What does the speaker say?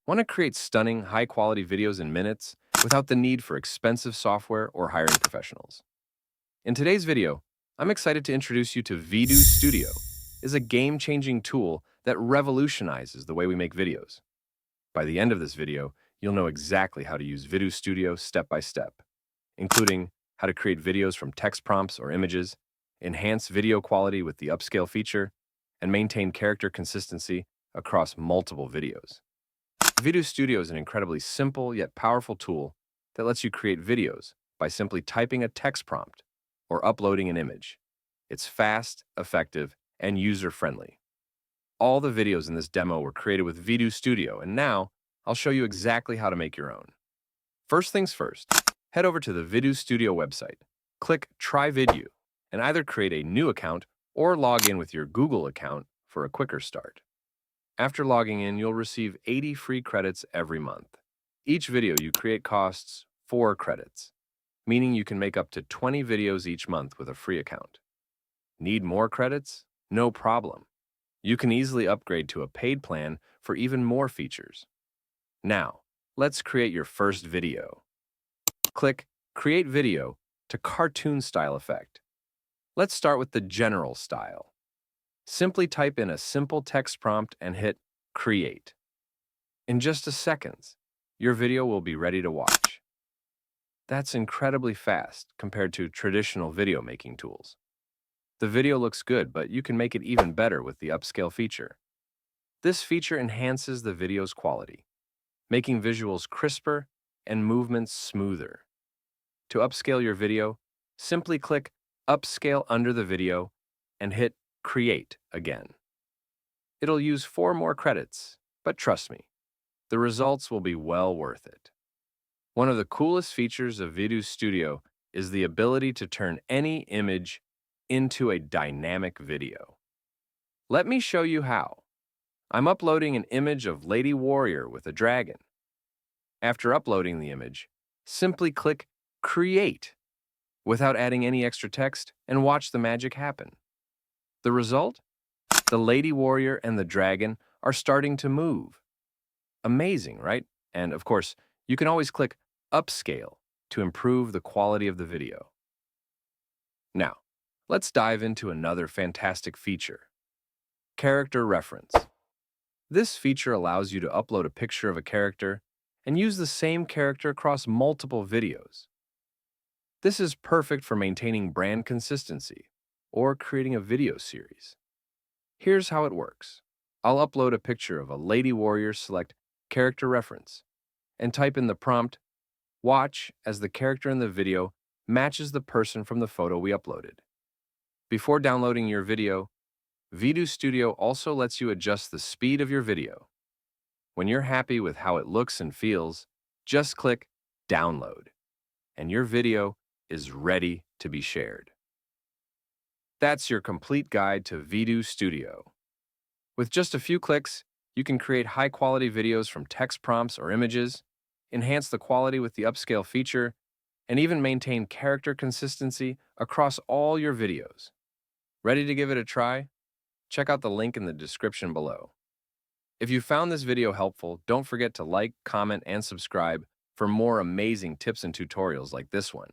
Want to create stunning, high-quality videos in minutes without the need for expensive software or hiring professionals? In today's video, I'm excited to introduce you to Vidu Studio. It's a game-changing tool that revolutionizes the way we make videos. By the end of this video, you'll know exactly how to use Vidu Studio step by step, including how to create videos from text prompts or images, enhance video quality with the upscale feature, and maintain character consistency across multiple videos. Vidu Studio is an incredibly simple yet powerful tool that lets you create videos by simply typing a text prompt or uploading an image. It's fast, effective, and user-friendly. All the videos in this demo were created with Vidu Studio, and now I'll show you exactly how to make your own. First things first, head over to the Vidu Studio website, click Try Vidu, and either create a new account or log in with your Google account for a quicker start. After logging in, you'll receive 80 free credits every month. Each video you create costs 4 credits, meaning you can make up to 20 videos each month with a free account. Need more credits? No problem. You can easily upgrade to a paid plan for even more features. Now, let's create your first video. Click Create Video to Cartoon Style Effect. Let's start with the general style. Simply type in a simple text prompt and hit Create. In just a second, your video will be ready to watch. That's incredibly fast compared to traditional video making tools. The video looks good, but you can make it even better with the upscale feature. This feature enhances the video's quality, making visuals crisper and movements smoother. To upscale your video, simply click Upscale under the video and hit Create again. It'll use 4 more credits, but trust me, the results will be well worth it. One of the coolest features of Vidu Studio is the ability to turn any image into a dynamic video. Let me show you how. I'm uploading an image of Lady Warrior with a dragon. After uploading the image, simply click Create without adding any extra text and watch the magic happen. The result? The Lady Warrior and the dragon are starting to move. Amazing, right? And of course, you can always click Upscale to improve the quality of the video. Now, let's dive into another fantastic feature. Character reference. This feature allows you to upload a picture of a character and use the same character across multiple videos. This is perfect for maintaining brand consistency or creating a video series. Here's how it works. I'll upload a picture of a Lady Warrior, select Character Reference, and type in the prompt, watch as the character in the video matches the person from the photo we uploaded. Before downloading your video, Vidu Studio also lets you adjust the speed of your video. When you're happy with how it looks and feels, just click Download, and your video is ready to be shared. That's your complete guide to Vidu Studio. With just a few clicks, you can create high-quality videos from text prompts or images, enhance the quality with the upscale feature, and even maintain character consistency across all your videos. Ready to give it a try? Check out the link in the description below. If you found this video helpful, don't forget to like, comment, and subscribe for more amazing tips and tutorials like this one.